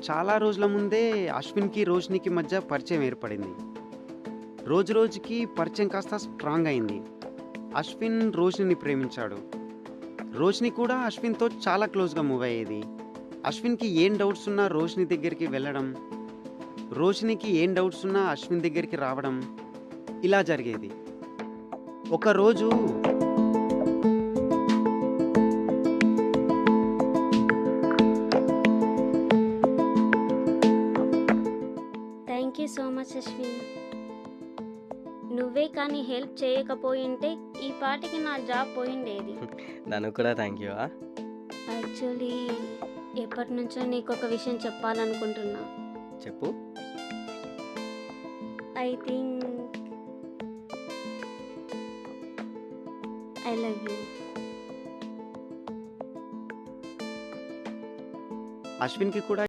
చాలా రోజుల ముందే అశ్విన్‌కి, రోషినికి మధ్య పరిచయం ఏర్పడింది. రోజు రోజుకి పరిచయం కాస్త స్ట్రాంగ్ అయింది. అశ్విన్ రోషినిని ప్రేమించాడు. రోషిని కూడా అశ్విన్‌తో చాలా క్లోజ్‌గా మూవ్ అయ్యేది. అశ్విన్‌కి ఏం డౌట్స్ ఉన్నా రోషిని దగ్గరికి వెళ్ళడం, రోషినికి ఏం డౌట్స్ ఉన్నా అశ్విన్ దగ్గరికి రావడం ఇలా జరిగేది. ఒకరోజు thank you so much Ashwin. నువ్వే కానీ హెల్ప్ చేయకపోయింటే ఈ పాటికి నా జాబ్ పోయిండేది. దానికి కూడా థ్యాంక్ యూ. యాక్చువల్లీ ఎప్పటి నుంచో నీకు ఒక విషయం చెప్పాలనుకుంటున్నా. చెప్పు. I think I love you. అశ్విన్‌కి కూడా